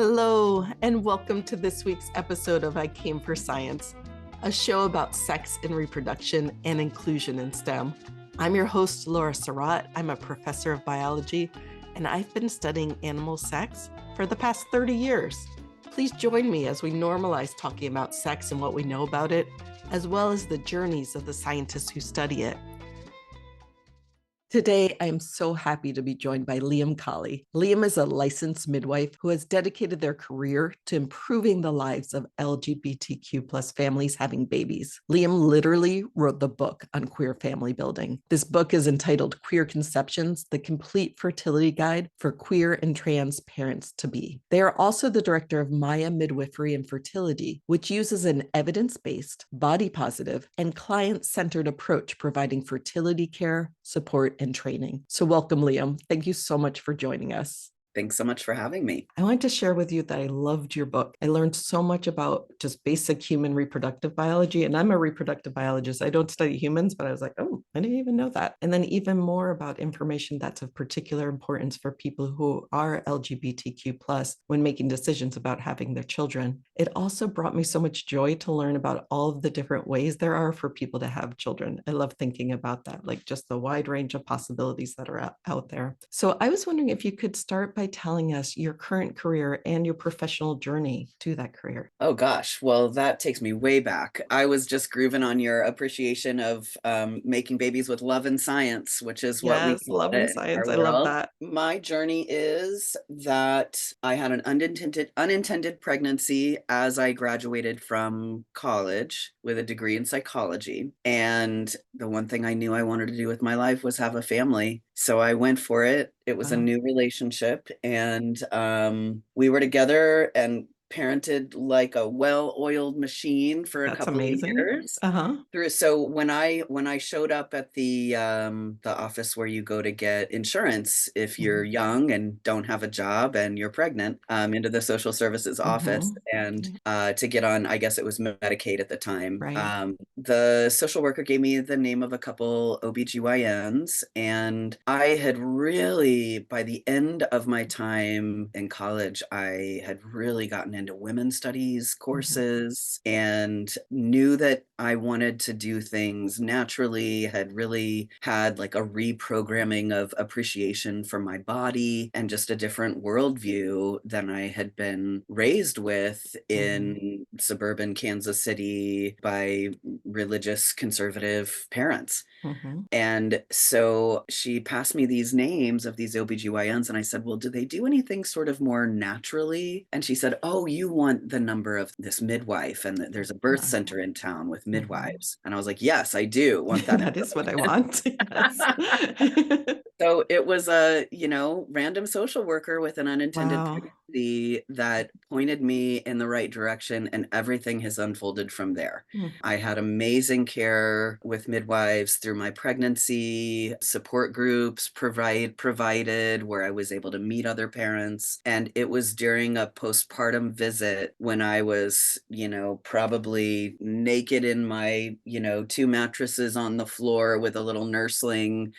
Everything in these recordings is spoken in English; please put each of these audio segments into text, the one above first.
Hello, and welcome to this week's episode of I Came for Science, a show about sex and reproduction and inclusion in STEM. I'm your host, Laura Surratt. I'm a professor of biology, and I've been studying animal sex for the past 30 years. Please join me as we normalize talking about sex and what we know about it, as well as the journeys of the scientists who study it. Today, I am so happy to be joined by Liam Colley. Liam is a licensed midwife who has dedicated their career to improving the lives of LGBTQ plus families having babies. Liam literally wrote the book on queer family building. This book is entitled Queer Conceptions, the Complete Fertility Guide for Queer and Trans Parents-to-Be. They are also the director of Maya Midwifery and Fertility, which uses an evidence-based, body-positive, and client-centered approach providing fertility care, support, and training. So welcome, Liam. Thank you so much for joining us. Thanks so much for having me. I wanted to share with you that I loved your book. I learned so much about just basic human reproductive biology, and I'm a reproductive biologist. I don't study humans, but I was like, oh, I didn't even know that. And then even more about information that's of particular importance for people who are LGBTQ plus when making decisions about having their children. It also brought me so much joy to learn about all of the different ways there are for people to have children. I love thinking about that, like just the wide range of possibilities that are out there. So I was wondering if you could start by telling us your current career and your professional journey to that career. Oh gosh, well, that takes me way back. I was just grooving on your appreciation of making babies with love and science, which is what we call love it and in science. our I love world. that. My journey is that I had an unintended pregnancy as I graduated from college with a degree in psychology. And the one thing I knew I wanted to do with my life was have a family. So I went for it. It was a new relationship, and we were together and parented like a well-oiled machine for a That's couple amazing. of years. So when I showed up at the office where you go to get insurance if you're young and don't have a job and you're pregnant, into the social services office, and to get on, I guess it was Medicaid at the time. Right. The social worker gave me the name of a couple OBGYNs, and I had really, by the end of my time in college, I had really gotten into women's studies courses and knew that I wanted to do things naturally, had really had like a reprogramming of appreciation for my body and just a different worldview than I had been raised with in suburban Kansas City by religious conservative parents. And so she passed me these names of these OBGYNs, and I said, well, do they do anything sort of more naturally? And she said, oh, you want the number of this midwife, and there's a birth center in town with midwives. And I was like, yes, I do want that. That is what I want. So it was a, random social worker with an unintended pregnancy that pointed me in the right direction, and everything has unfolded from there. I had amazing care with midwives through my pregnancy, support groups provided where I was able to meet other parents. And it was during a postpartum visit when I was, probably naked in my, 2 mattresses on the floor with a little nursling,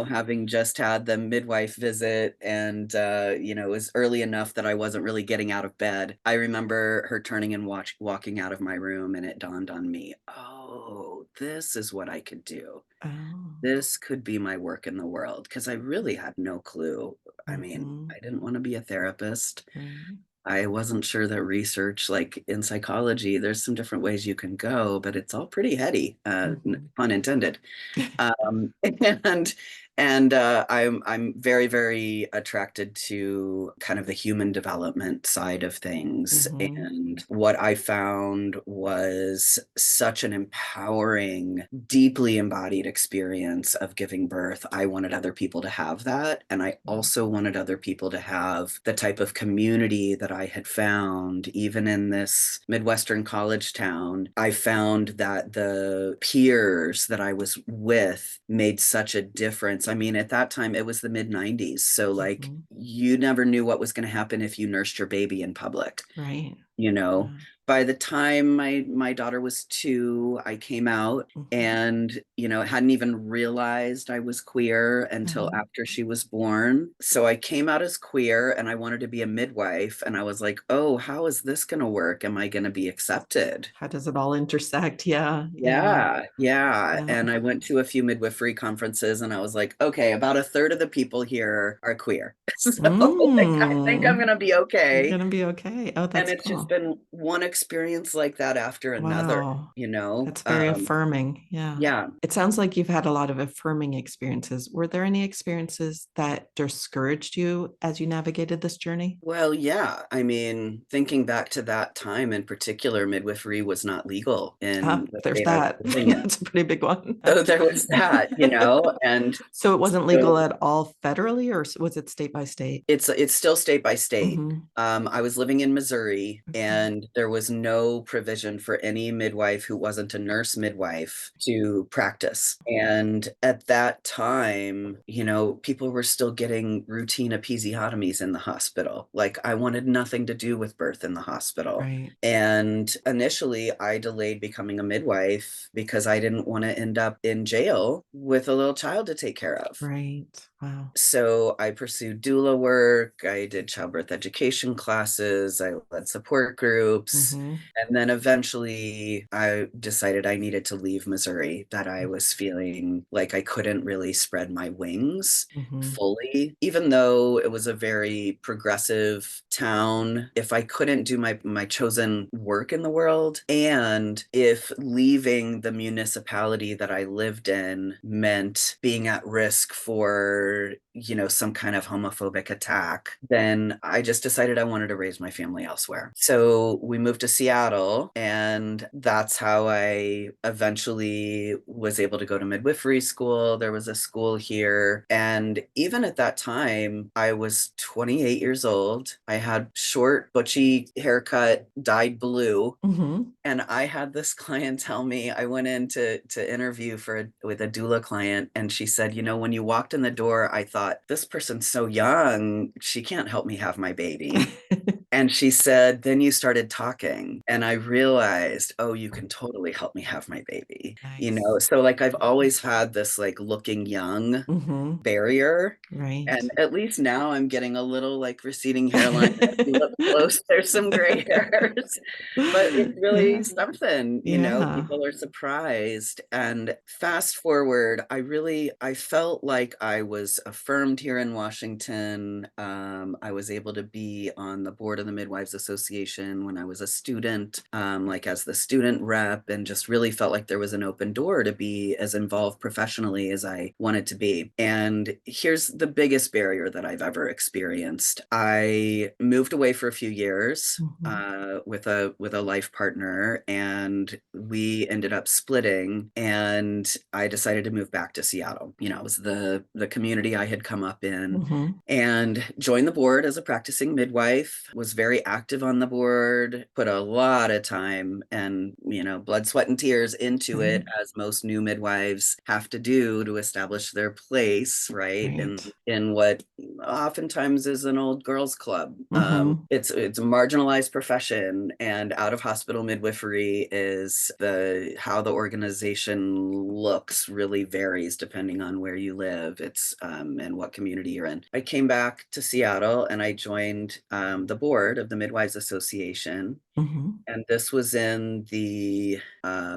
having just had the midwife visit, and it was early enough that I wasn't really getting out of bed. I remember her turning and walking out of my room, and it dawned on me, oh, this is what I could do. This could be my work in the world, because I really had no clue. I mean, I didn't want to be a therapist. I wasn't sure that research, like in psychology, there's some different ways you can go, but it's all pretty heady, pun intended. I'm very, very attracted to kind of the human development side of things. And what I found was such an empowering, deeply embodied experience of giving birth. I wanted other people to have that. And I also wanted other people to have the type of community that I had found, even in this Midwestern college town. I found that the peers that I was with made such a difference. I mean, at that time, it was the mid-90s. So like you never knew what was going to happen if you nursed your baby in public. Right. you know. Yeah. By the time my daughter was 2, I came out, Mhm. and hadn't even realized I was queer until Uh-huh. after she was born. So I came out as queer, and I wanted to be a midwife, and I was like, oh, how is this going to work? Am I going to be accepted? How does it all intersect? Yeah. Yeah. Yeah. Yeah. And I went to a few midwifery conferences, and I was like, okay, about a third of the people here are queer. So like, I think I'm Mm. gonna be You're okay. gonna be okay. Oh, And that's it's just cool. been one experience like that after another, Wow. you know? That's very affirming. Yeah. Yeah. It sounds like you've had a lot of affirming experiences. Were there any experiences that discouraged you as you navigated this journey? Well, yeah. I mean, thinking back to that time in particular, midwifery was not legal Ah, in the there's state I was that. living in. That's a pretty big one. So there was that, and So it wasn't legal so at all federally, or was it state by state? it's still state by state. Hmm. I was living in Missouri, Okay. and there was no provision for any midwife who wasn't a nurse midwife to practice. And at that time, people were still getting routine episiotomies in the hospital. Like, I wanted nothing to do with birth in the hospital. Right. And initially, I delayed becoming a midwife because I didn't want to end up in jail with a little child to take care of. Right. Wow. So I pursued doula work. I did childbirth education classes. I led support groups. Hmm. And then eventually I decided I needed to leave Missouri, that I was feeling like I couldn't really spread my wings Hmm. fully, even though it was a very progressive town. If I couldn't do my chosen work in the world, and if leaving the municipality that I lived in meant being at risk for some kind of homophobic attack, then I just decided I wanted to raise my family elsewhere. So we moved to Seattle, and that's how I eventually was able to go to midwifery school. There was a school here. And even at that time, I was 28 years old. I had short, butchy haircut, dyed blue. Hmm. And I had this client tell me, I went in to interview with a doula client, and she said, when you walked in the door, I thought, this person's so young, she can't help me have my baby. And she said, then you started talking, and I realized, oh, you can totally help me have my baby. Nice. So like, I've always had this like looking young Hmm. barrier. Right. And at least now I'm getting a little like receding hairline. If you look close, there's some gray hairs. But it's really Yeah. something, Yeah. people are surprised. And fast forward, I felt like I was affirmed here in Washington. I was able to be on the board of the Midwives Association when I was a student, like as the student rep, and just really felt like there was an open door to be as involved professionally as I wanted to be. And here's the biggest barrier that I've ever experienced. I moved away for a few years Mhm. with a life partner, and we ended up splitting. And I decided to move back to Seattle. It was the community I had come up in, Mhm. and joined the board as a practicing midwife. Was very active on the board. Put a lot of time and blood, sweat, and tears into it, Right. as most new midwives have to do to establish their place, right, in Right. what oftentimes is an old girls club. Mhm. It's a marginalized profession, and out of hospital midwifery is how the organization looks really varies depending on where you live. It's and what community you're in. I came back to Seattle, and I joined the board of the Midwives Association. Mhm. And this was in the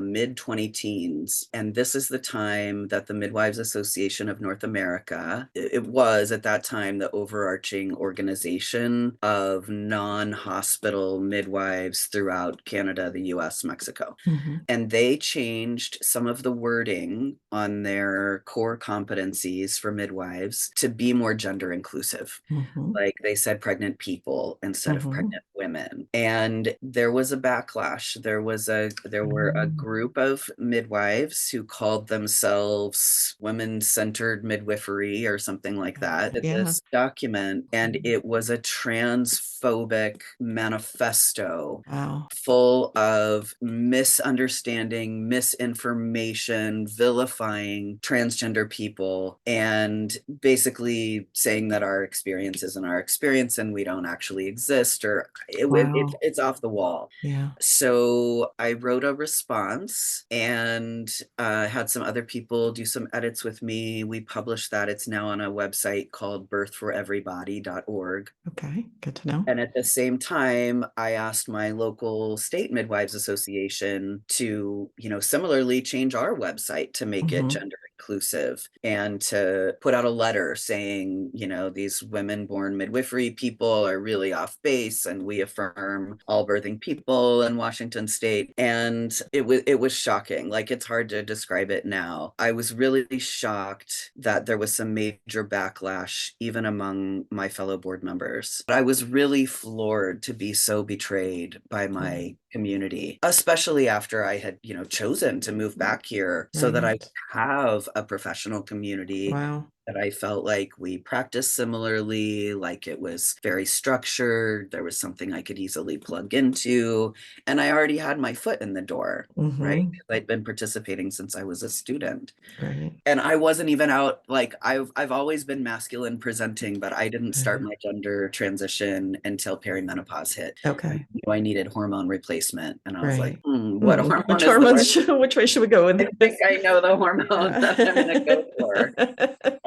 mid 20 teens. And this is the time that the Midwives Association of North America, it was at that time the overarching organization of non hospital midwives throughout Canada, the US, Mexico. Mhm. And they changed some of the wording on their core competencies for midwives to be more gender inclusive. Mhm. Like, they said pregnant people instead of Mhm. pregnant women. And there was a backlash. There were a Mm. group of midwives who called themselves women-centered midwifery or something like that, at Yeah. this document, and Mhm. it was a transphobic manifesto Wow. full of misunderstanding, misinformation, vilifying transgender people. And and basically saying that our experience isn't our experience and we don't actually exist, or Wow. it's off the wall. Yeah. So I wrote a response and had some other people do some edits with me. We published that. It's now on a website called birthforeverybody.org. Okay. Good to know. And at the same time, I asked my local state midwives association to, similarly change our website to make it gender inclusive and to put out a letter saying, these women born midwifery people are really off base and we affirm all birthing people in Washington state. And it was shocking. Like, it's hard to describe it now. I was really shocked that there was some major backlash even among my fellow board members. But I was really floored to be so betrayed by my community, especially after I had, chosen to move back here so that I Right. have a professional community Wow. that I felt like we practiced similarly, like it was very structured. There was something I could easily plug into. And I already had my foot in the door, right? Mm-hmm. 'Cause I'd been participating since I was a student. Right. And I wasn't even out, like I've always been masculine presenting, but I didn't start my gender transition until perimenopause hit. I Okay. knew I needed hormone replacement. And I was like, Right. what hormone Which is the hormones one? which way should we go with I this? think I know the hormone that I'm gonna go for.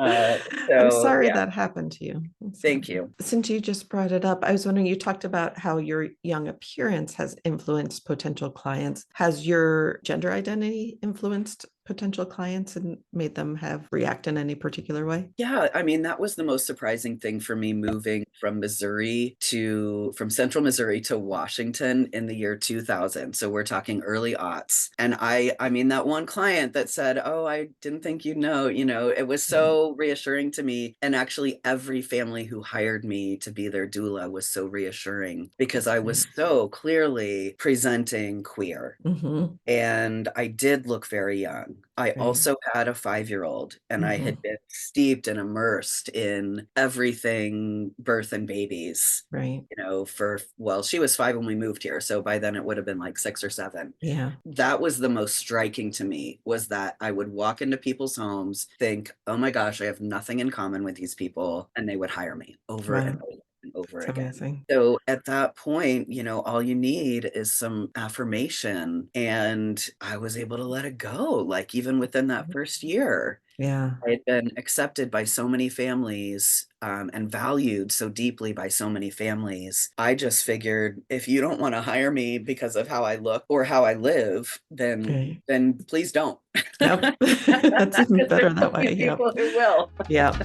I'm So sorry yeah, that happened to you. I'm thank sorry. you. Since you just brought it up, I was wondering, you talked about how your young appearance has influenced potential clients. Has your gender identity influenced potential clients and made them react in any particular way? Yeah, I mean, that was the most surprising thing for me, moving from central Missouri to Washington in the year 2000. So we're talking early aughts. And I mean, that one client that said, "Oh, I didn't think you'd know," it was so reassuring to me. And actually every family who hired me to be their doula was so reassuring because I was so clearly presenting queer. Mm-hmm. And I did look very young. I Right. also had a 5-year-old, and I had been steeped and immersed in everything birth and babies, Right. she was 5 when we moved here. So by then it would have been like 6 or 7. Yeah. That was the most striking to me, was that I would walk into people's homes, think, oh my gosh, I have nothing in common with these people. And they would hire me over Wow. and over and over It's again. amazing. So at that point, all you need is some affirmation. And I was able to let it go. Like, even within that first year, Yeah. I had been accepted by so many families, and valued so deeply by so many families. I just figured, if you don't want to hire me because of how I look or how I live, Right. then please don't. Yep. That's even better There's that so many way. Yep. people who will. Yep.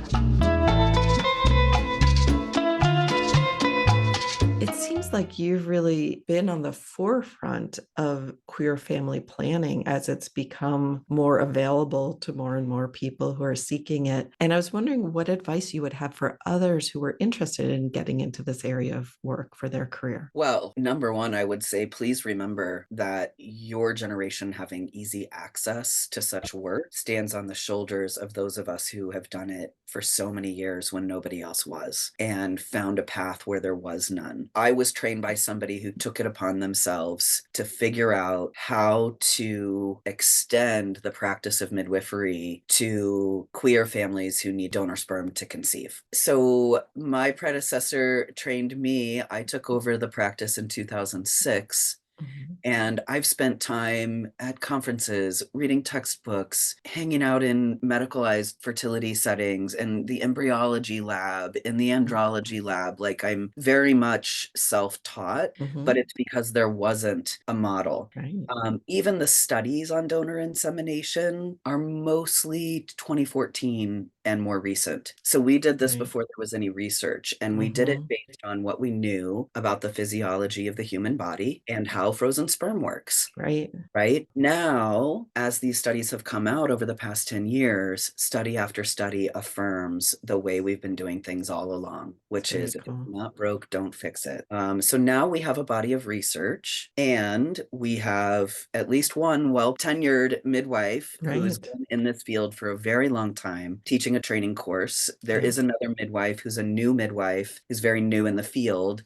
It seems like you've really been on the forefront of queer family planning as it's become more available to more and more people who are seeking it. And I was wondering what advice you would have for others who are interested in getting into this area of work for their career. Well, number one, I would say, please remember that your generation having easy access to such work stands on the shoulders of those of us who have done it for so many years when nobody else was, and found a path where there was none. I was trained by somebody who took it upon themselves to figure out how to extend the practice of midwifery to queer families who need donor sperm to conceive. So my predecessor trained me. I took over the practice in 2006. And I've spent time at conferences, reading textbooks, hanging out in medicalized fertility settings, and the embryology lab, in the andrology lab. Like, I'm very much self-taught, but it's because there wasn't a model. Right. Even the studies on donor insemination are mostly 2014 and more recent. So we did this Right. before there was any research, and we did it based on what we knew about the physiology of the human body and how frozen sperm works. Right. Right now, as these studies have come out over the past 10 years, study after study affirms the way we've been doing things all along, which Very is, if cool. it's not broke, don't fix it. So now we have a body of research, and we have at least one well-tenured midwife who's Right. been in this field for a very long time, teaching a training course. There is another midwife who's a new midwife, who's very new in the field,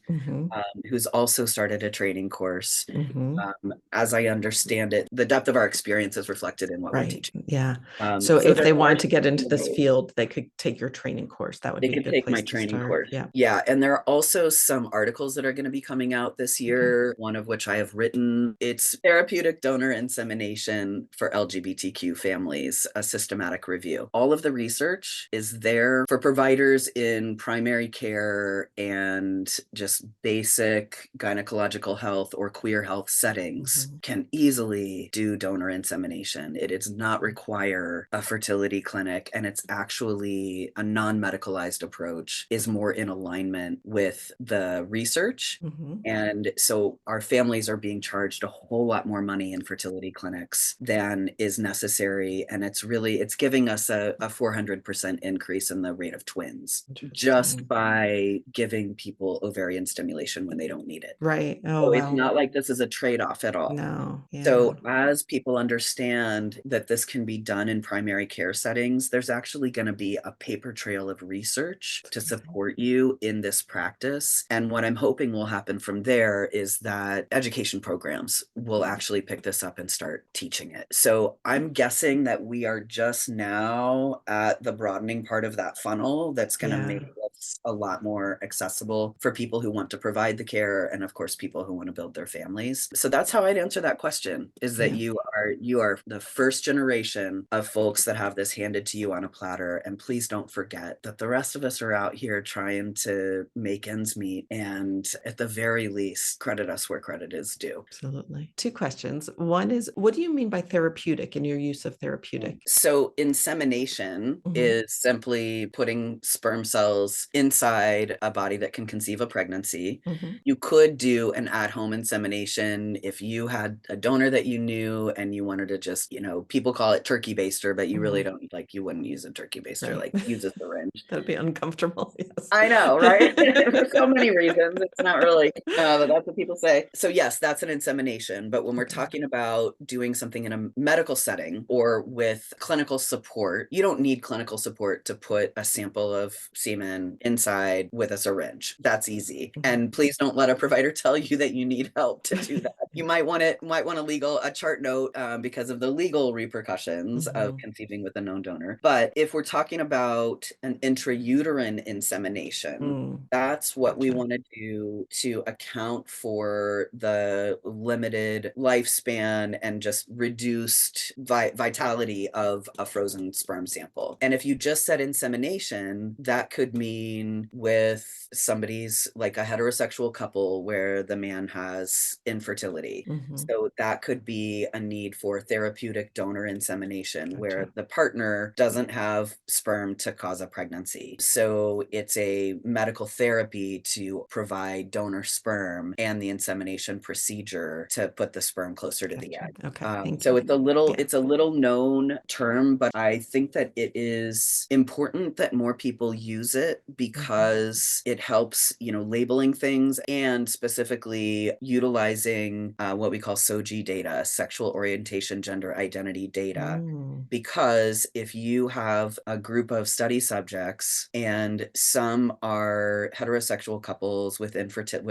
who's also started a training course. Mhm. As I understand it, the depth of our experience is reflected in what we're Right. teaching. Yeah. So So if there they are wanted to get into this some field, they could take your training course. That would they be a could good take place my to training start. course. Yeah. Yeah, and there are also some articles that are going to be coming out this Okay. year, one of which I have written. It's Therapeutic Donor Insemination for LGBTQ Families, a systematic review. All of the research is there for providers in primary care and just basic gynecological health or queer health settings Mhm. can easily do donor insemination. It does not require a fertility clinic, and it's actually a non-medicalized approach, is more in alignment with the research. Mhm. And so our families are being charged a whole lot more money in fertility clinics than is necessary. And it's giving us a 400% increase in the rate of twins just Interesting. by giving people ovarian stimulation when they don't need it. Right. Oh, So it's wow. not like this is a trade-off at all. No. Yeah. So as people understand that this can be done in primary care settings, there's actually going to be a paper trail of research to support you in this practice. And what I'm hoping will happen from there is that education programs will actually pick this up and start teaching it. So I'm guessing that we are just now at the broadening part of that funnel that's going to Yeah. make this a lot more accessible for people who want to provide the care and of course people who want to build their families. So that's how I'd answer that question, is that Yeah. you are the first generation of folks that have this handed to you on a platter. And please don't forget that the rest of us are out here trying to make ends meet, and at the very least credit us where credit is due. Absolutely. Two questions. One is, what do you mean by therapeutic in your use of therapeutic? So insemination Mhm. is simply putting sperm cells inside a body that can conceive a pregnancy. Mhm. You could do an at-home insemination if you had a donor that you knew and you wanted to just, people call it turkey baster, but you really Mhm. don't, like, you wouldn't use a turkey baster, Right. like use a syringe. That'd be uncomfortable. Yes. I know, right? For so many reasons. It's not really, but that's what people say. So, yes, that's an insemination. But when we're Okay. talking about doing something in a medical setting or with clinical support, you don't need clinical support to put a sample of semen inside with a syringe. That's easy. Mhm. And please don't let a provider tell you that you need help to do that. You might want a chart note because of the legal repercussions of Mhm. conceiving with a known donor. But if we're talking about an intrauterine insemination, Mm. that's what we Gotcha. want to do to account for the limited lifespan and just reduced vitality of a frozen sperm sample. And if you just said insemination, that could mean with somebody's, like a heterosexual couple where the man has infertility. Mhm. So that could be a need for therapeutic donor insemination where Gotcha. the partner doesn't have sperm to cause a pregnancy. So it's a medical therapy to provide donor sperm and the insemination procedure to put the sperm closer to the Gotcha. egg. Okay. Thank So you. Yeah. it's a little known term, but I think that it is important that more people use it because it helps, labeling things and specifically utilizing what we call SOGI data, sexual orientation, gender identity data. Mm. Because if you have a group of study subjects and some are heterosexual couples with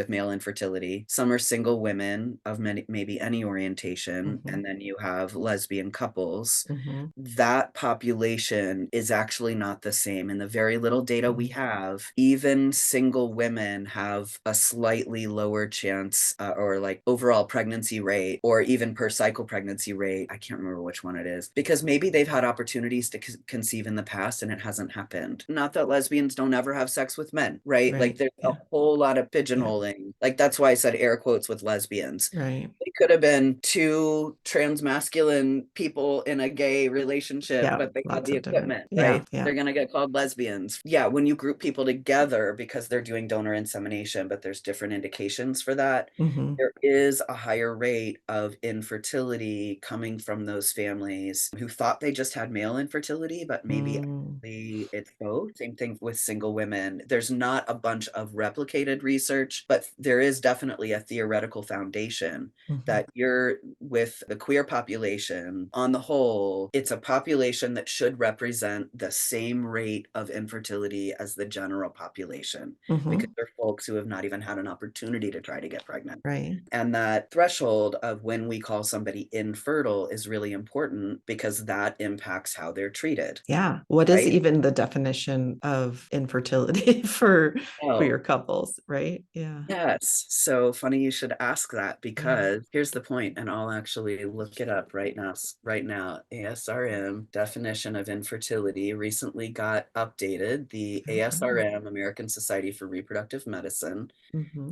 male infertility, some are single women of maybe any orientation, Mhm. and then you have lesbian couples, Mhm. that population is actually not the same. In the very little data we Mm. have, even single women have a slightly lower chance or like overall pregnancy rate or even per cycle pregnancy rate. I can't remember which one it is because maybe they've had opportunities to conceive in the past and it hasn't happened. Not that lesbians don't ever have sex with men, right? Like Right. there's a Yeah. whole lot of Yeah. pigeonholing. Like that's why I said air quotes with lesbians. Right. They could have been two transmasculine people in a gay relationship, Yeah. but they had Lots the of different. equipment, Yeah. right? Yeah. They're going to get called lesbians. Yeah, when you group people together because they're doing donor insemination, but there's different indications for that, Mhm. there is a higher rate of infertility coming from those families who thought they just had male infertility, but maybe Mm. it's both. Same thing with single women. There's not a bunch of replicated research, but there is definitely a theoretical foundation that you're with the queer population on the whole, it's a population that should represent the same rate of infertility as the general population, because they're folks who have not even had an opportunity to try to get pregnant. Right. And that threshold of when we call somebody infertile is really important because that impacts how they're treated. Yeah. What is right? even the definition of infertility for Oh, queer couples, right? Yeah. yes. So funny you should ask that, because here's the point, and I'll actually look it up right now. Right now, ASRM definition of infertility recently got updated. The ASRM, American Society for Reproductive Medicine,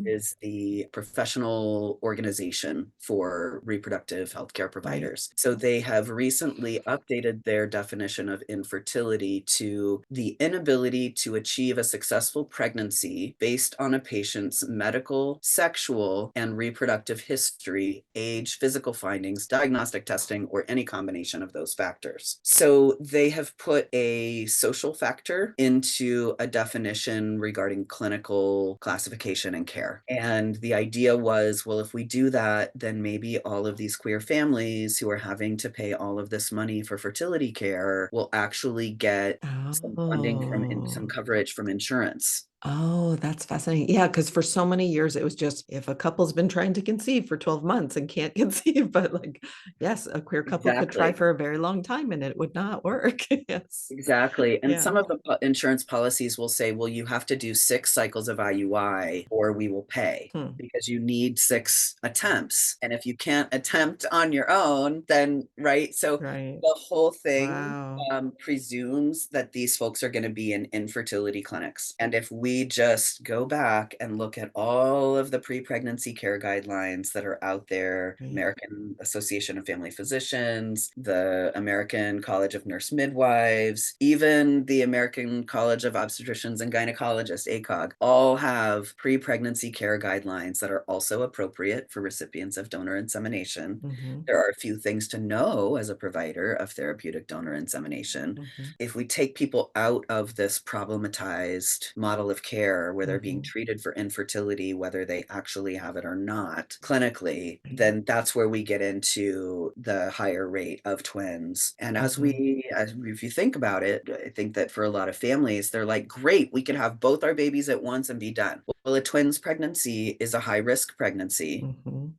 is the professional organization for reproductive healthcare providers. So they have recently updated their definition of infertility to the inability to achieve a successful pregnancy based on a patient's medical, sexual, and reproductive history, age, physical findings, diagnostic testing, or any combination of those factors. So they have put a social factor into a definition regarding clinical classification and care. And the idea was, well, if we do that, then maybe all of these queer families who are having to pay all of this money for fertility care will actually get some funding from some coverage from insurance. Oh, that's fascinating. Yeah, because for so many years it was just if a couple's been trying to conceive for 12 months and can't conceive, but like, yes, a queer couple could try Exactly. for a very long time and it would not work. Yes. Exactly. And Yeah. some of the insurance policies will say, well, you have to do 6 cycles of IUI or we will pay, because you need 6 attempts. And if you can't attempt on your own, then, right? So Right. the whole thing Wow. presumes that these folks are going to be in infertility clinics. And if we just go back and look at all of the pre-pregnancy care guidelines that are out there, Right. American Association of Family Physicians, the American College of Nurse Midwives, even the American College of Obstetricians and Gynecologists, ACOG, all have pre-pregnancy care guidelines that are also appropriate for recipients of donor insemination. There are a few things to know as a provider of therapeutic donor insemination. If we take people out of this problematized model of care where they're being treated for infertility, whether they actually have it or not clinically, then that's where we get into the higher rate of twins. And if you think about it, I think that for a lot of families, they're like, great, we can have both our babies at once and be done. Well, a twins pregnancy is a high risk pregnancy.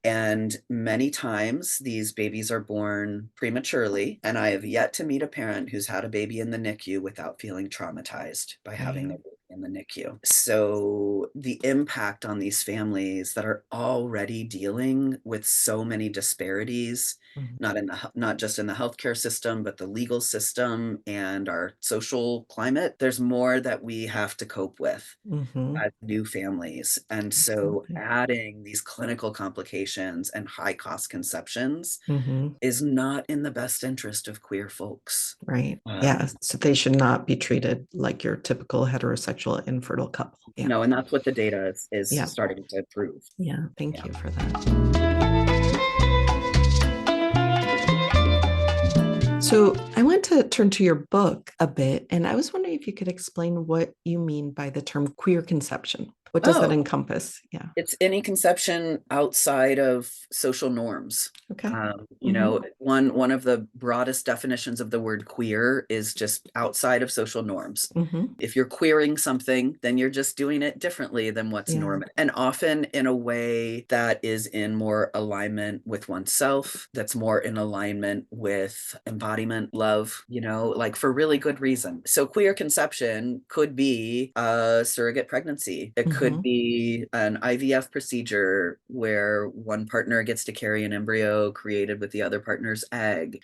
And many times these babies are born prematurely. And I have yet to meet a parent who's had a baby in the NICU without feeling traumatized by having their baby in the NICU. So the impact on these families that are already dealing with so many disparities, not just in the healthcare system, but the legal system and our social climate, there's more that we have to cope with as new families. And so adding these clinical complications and high cost conceptions is not in the best interest of queer folks. Right. Yeah. So they should not be treated like your typical heterosexual infertile couple. Yeah. No, and that's what the data is starting to prove. Yeah. Thank you for that. So I want to turn to your book a bit, and I was wondering if you could explain what you mean by the term queer conception. What does that encompass? Yeah. It's any conception outside of social norms. Okay. You know, one of the broadest definitions of the word queer is just outside of social norms. If you're queering something, then you're just doing it differently than what's normal, and often in a way that is in more alignment with oneself, that's more in alignment with embodiment, love, you know, like for really good reason. So queer conception could be a surrogate pregnancy. It could be an IVF procedure where one partner gets to carry an embryo created with the other partner's egg.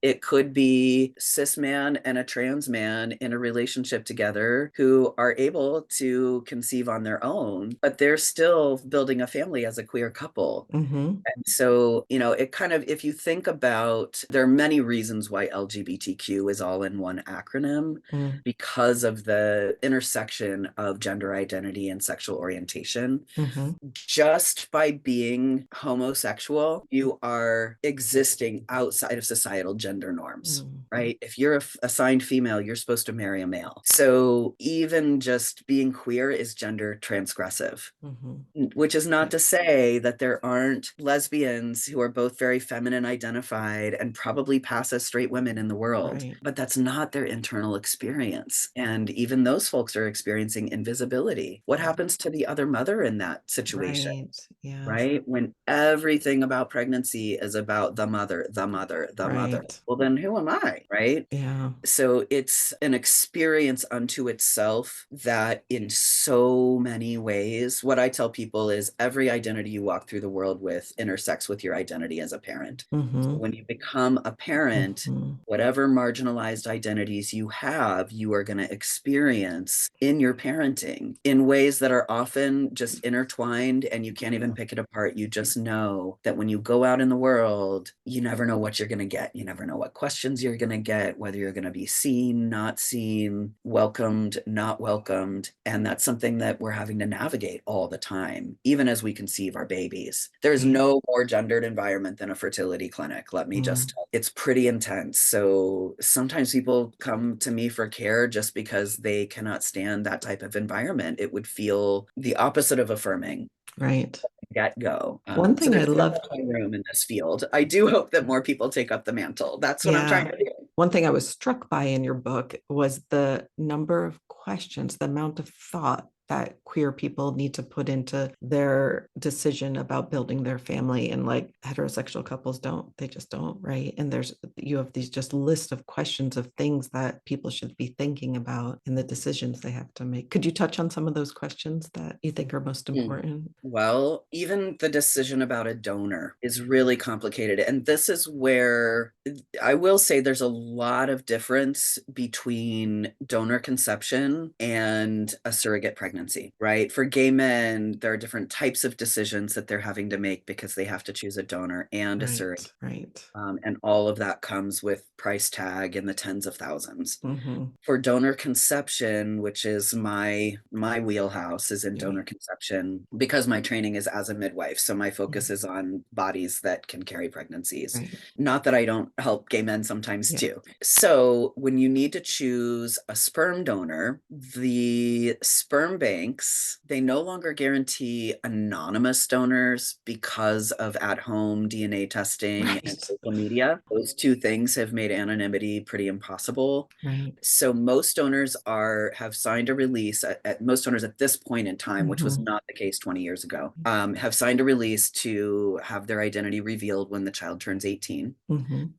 It could be cis man and a trans man in a relationship together who are able to conceive on their own, but they're still building a family as a queer couple. And so, you know, it kind of, if you think about, there are many reasons why LGBTQ is all in one acronym because of the intersection of gender identity identity and sexual orientation. Mm-hmm. Just by being homosexual, you are existing outside of societal gender norms. Mm-hmm. Right? If you're assigned female, you're supposed to marry a male. So even just being queer is gender transgressive. Mm-hmm. Which is not to say that there aren't lesbians who are both very feminine identified and probably pass as straight women in the world, Right. but that's not their internal experience. And even those folks are experiencing invisibility. What happens to the other mother in that situation? Right. Yeah. Right? When everything about pregnancy is about the mother, the mother, the mother. Right. Well, then who am I? Right? Yeah. So it's an experience unto itself that in so many ways, what I tell people is every identity you walk through the world with intersects with your identity as a parent. Mm-hmm. So when you become a parent, Mm-hmm. whatever marginalized identities you have, you are going to experience in your parenting in ways that are often just intertwined and you can't even pick it apart. You just know that when you go out in the world, you never know what you're going to get. You never know what questions you're going to get, whether you're going to be seen, not seen, welcomed, not welcomed. And that's something that we're having to navigate all the time, even as we conceive our babies. There's no more gendered environment than a fertility clinic. Let me just, it's pretty intense. So sometimes people come to me for care just because they cannot stand that type of environment. It would feel the opposite of affirming. Right. Get go. One thing I love room in this field. I do hope that more people take up the mantle. That's what I'm trying to do. One thing I was struck by in your book was the number of questions, the amount of thought that queer people need to put into their decision about building their family. And like heterosexual couples don't, they just don't, right? And you have these just list of questions of things that people should be thinking about in the decisions they have to make. Could you touch on some of those questions that you think are most important? Well, even the decision about a donor is really complicated. And this is where I will say there's a lot of difference between donor conception and a surrogate pregnancy, right? For gay men, there are different types of decisions that they're having to make because they have to choose a donor and a surrogate. Right. And all of that comes with price tag in the tens of thousands. Mm-hmm. For donor conception, which is my wheelhouse, is in donor conception because my training is as a midwife. So my focus is on bodies that can carry pregnancies. Right. Not that I don't help gay men sometimes too. So when you need to choose a sperm donor, the sperm banks, they no longer guarantee anonymous donors because of at-home DNA testing and social media. Those two things have made anonymity pretty impossible. Right. So most donors have signed a release most donors at this point in time, which was not the case 20 years ago, have signed a release to have their identity revealed when the child turns 18.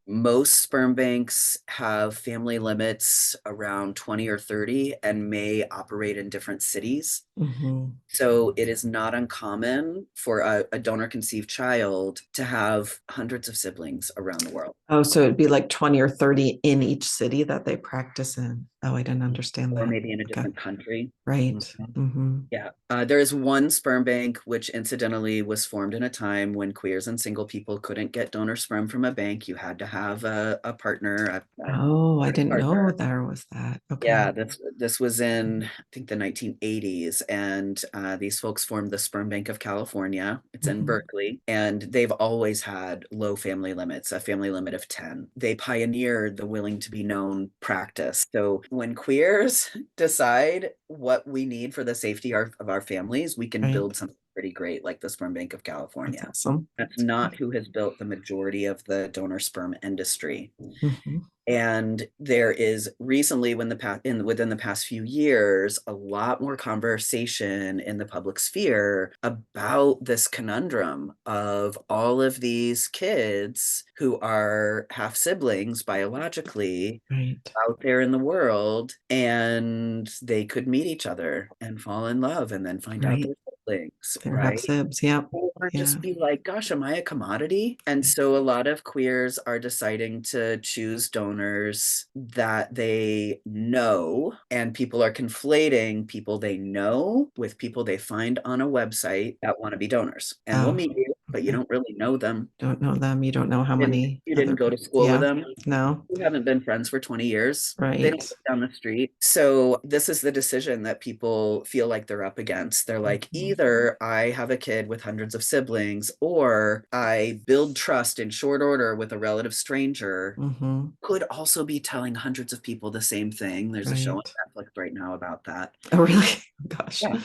Most sperm banks have family limits around 20 or 30 and may operate in different cities. So it is not uncommon for a donor conceived child to have hundreds of siblings around the world. Oh, so it'd be like 20 or 30 in each city that they practice in. Oh, I didn't understand that. Or maybe in a different country. Right. Yeah. There is one sperm bank, which incidentally was formed in a time when queers and single people couldn't get donor sperm from a bank. You had to have a partner. I didn't know there was that. Okay. Yeah, this was in, I think, the 1980s. And these folks formed the Sperm Bank of California. It's in Berkeley. And they've always had low family limits, a family limit of 10. They pioneered the willing to be known practice. So when queers decide what we need for the safety of our families, we can build something pretty great like the Sperm Bank of California. That's awesome. That's not who has built the majority of the donor sperm industry. And there is recently, within the past few years, a lot more conversation in the public sphere about this conundrum of all of these kids who are half siblings biologically out there in the world, and they could meet each other and fall in love and then find out they're siblings, right? Sibs, yeah. Or just be like, gosh, am I a commodity? And so a lot of queers are deciding to choose donors that they know, and people are conflating people they know with people they find on a website that want to be donors. And we'll meet you. but you Okay. don't really know them. Don't know them. You don't know how And many you other didn't go to people. school with Yeah. them. No. You haven't been friends for 20 years. They don't Right. live down the street. So this is the decision that people feel like they're up against. They're like, Mhm. either I have a kid with hundreds of siblings, or I build trust in short order with a relative stranger. Mhm. Could also be telling hundreds of people the same thing. There's a show on Right. Netflix right now about that. Oh, really? Gosh. Yeah.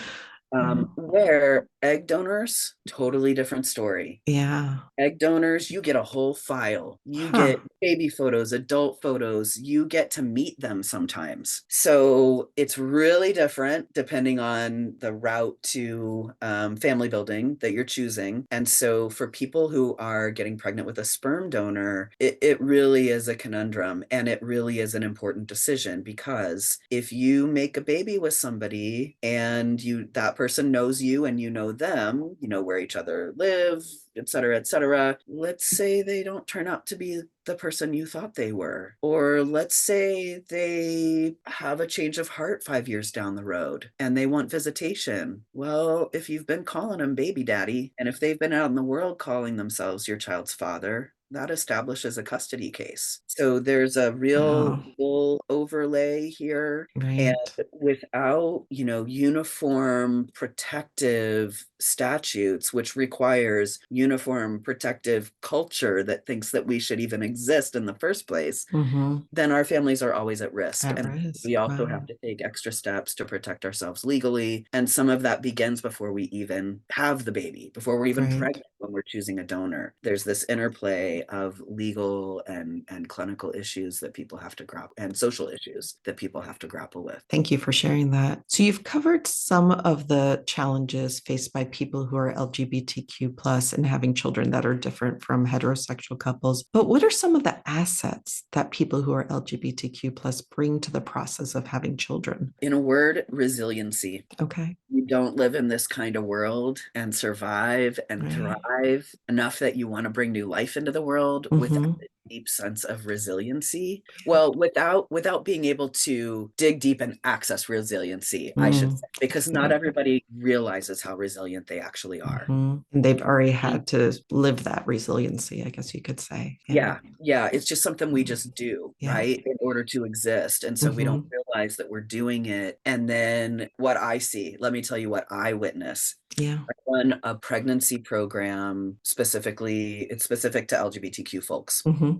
Oh, Where egg donors, totally different story. yeah. Egg donors, you get a whole file. You Huh. get baby photos, adult photos. You get to meet them sometimes. So it's really different depending on the route to family building that you're choosing. And so for people who are getting pregnant with a sperm donor, it really is a conundrum, and it really is an important decision, because if you make a baby with somebody and that person knows you and you know them, you know where each other live, et cetera, et cetera. Let's say they don't turn out to be the person you thought they were. Or let's say they have a change of heart 5 years down the road and they want visitation. Well, if you've been calling them baby daddy, and if they've been out in the world calling themselves your child's father, that establishes a custody case. So there's a real Wow. legal overlay here. And Right. without, uniform protective statutes, which requires uniform protective culture that thinks that we should even exist in the first place, Mm-hmm. then our families are always at risk. At And risk. we also Wow. have to take extra steps to protect ourselves legally. And some of that begins before we even have the baby, before we're even Right. pregnant, when we're choosing a donor. There's this interplay of legal and clinical issues that people have to grapple, and social issues that people have to grapple with. Thank you for sharing that. So you've covered some of the challenges faced by people who are LGBTQ plus and having children that are different from heterosexual couples. But what are some of the assets that people who are LGBTQ plus bring to the process of having children? In a word, resiliency. Okay. You don't live in this kind of world and survive and Right. thrive enough that you want to bring new life into the world without Mm-hmm. a deep sense of resiliency. Well, without being able to dig deep and access resiliency, I should say, because not Definitely. everybody realizes how resilient they actually are. And they've already had to live that resiliency, I guess you could say. Yeah. Yeah, it's just something we just do, Yeah. right, in order to exist. And so we don't Hmm. realize that we're doing it. And then what I see, let me tell you what I witness. Yeah. I run a pregnancy program, specifically, it's specific to LGBTQ folks. Hmm.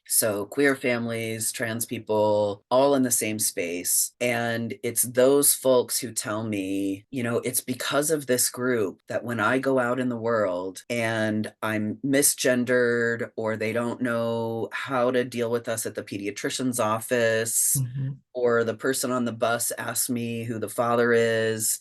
So queer families, trans people, all in the same space. And it's those folks who tell me, it's because of this group that when I go out in the world and I'm misgendered, or they don't know how to deal with us at the pediatrician's office, Hmm. or the person on the bus asks me who the father is,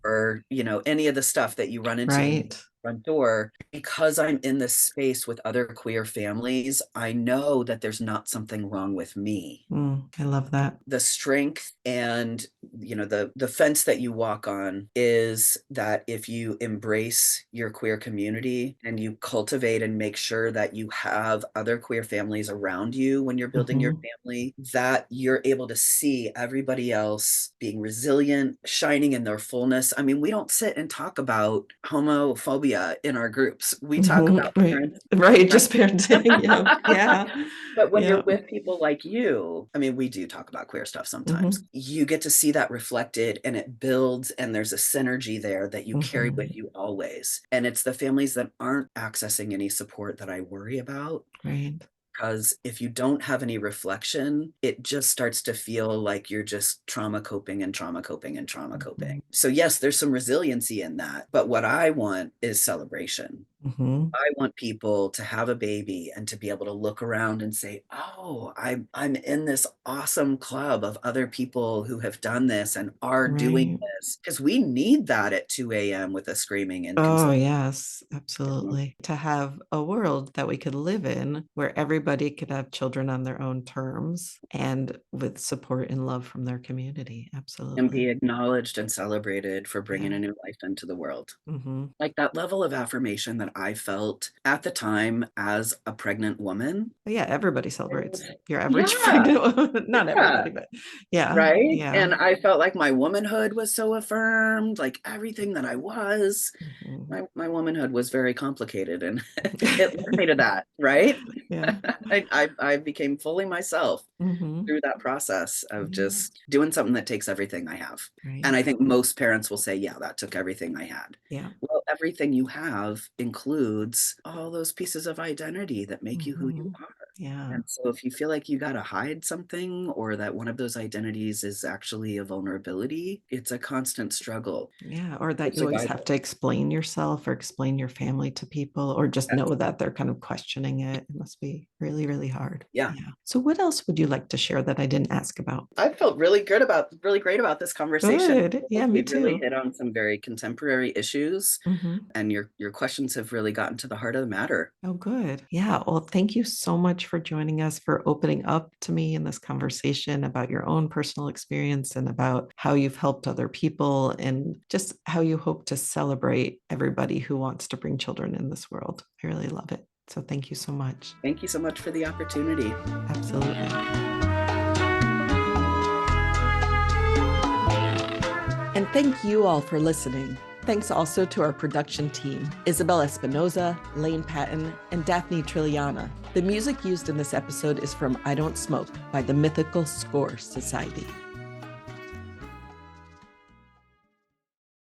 or any of the stuff that you run into when you Right. front door, because I'm in this space with other queer families, I know that there's not something wrong with me. I love that. The strength and the fence that you walk on is that if you embrace your queer community and you cultivate and make sure that you have other queer families around you when you're building your Hmm. family, that you're able to see everybody else being resilient, shining in their fullness. I mean, we don't sit and talk about homophobia in our groups. We talk Hmm. about Right. parents. Right. Just parenting. Yeah. Yeah. But when you're Yeah. with people like you, I mean, we do talk about queer stuff sometimes. Hmm. You get to see that reflected, and it builds, and there's a synergy there that you carry with Hmm. you always. And it's the families that aren't accessing any support that I worry about. Right. Because if you don't have any reflection, it just starts to feel like you're just trauma coping and trauma coping and trauma Hmm. coping. So, yes, there's some resiliency in that. But what I want is celebration. Hmm. I want people to have a baby and to be able to look around and say, "Oh, I'm in this awesome club of other people who have done this and are doing Right. this." Because we need that at 2 a.m. with a screaming Oh, inconsolable. yes, absolutely. To have a world that we could live in where everybody could have children on their own terms and with support and love from their community. And be Absolutely. acknowledged and celebrated for bringing Yeah. a new life into the world. Hmm. Like that level of affirmation that I felt at the time as a pregnant woman. Yeah, everybody celebrates your average Yeah. pregnant woman. Not everybody, but yeah. Right. Yeah. And I felt like my womanhood was so affirmed, like everything that I was. My womanhood was very complicated, and it led me to that. Right. Yeah. I became fully myself Mm-hmm. through that process of just doing something that takes everything I have. Right. And I think most parents will say, yeah, that took everything I had. Yeah. Well, everything you have includes all those pieces of identity that make you who you are. Yeah. And so if you feel like you got to hide something, or that one of those identities is actually a vulnerability, it's a constant struggle. Yeah. Or that you always have to explain yourself or explain your family to people, or just know that they're kind of questioning it. It must be really, really hard. Yeah. So what else would you like to share that I didn't ask about? I felt really great about this conversation. Good. Yeah, me too. We really hit on some very contemporary issues, and your questions have really gotten to the heart of the matter. Oh, good. Yeah. Well, thank you so much for joining us, for opening up to me in this conversation about your own personal experience and about how you've helped other people, and just how you hope to celebrate everybody who wants to bring children in this world. I really love it. So thank you so much. Thank you so much for the opportunity. Absolutely. And thank you all for listening. Thanks also to our production team, Isabel Espinoza, Lane Patton, and Daphne Trilliana. The music used in this episode is from I Don't Smoke by the Mythical Score Society.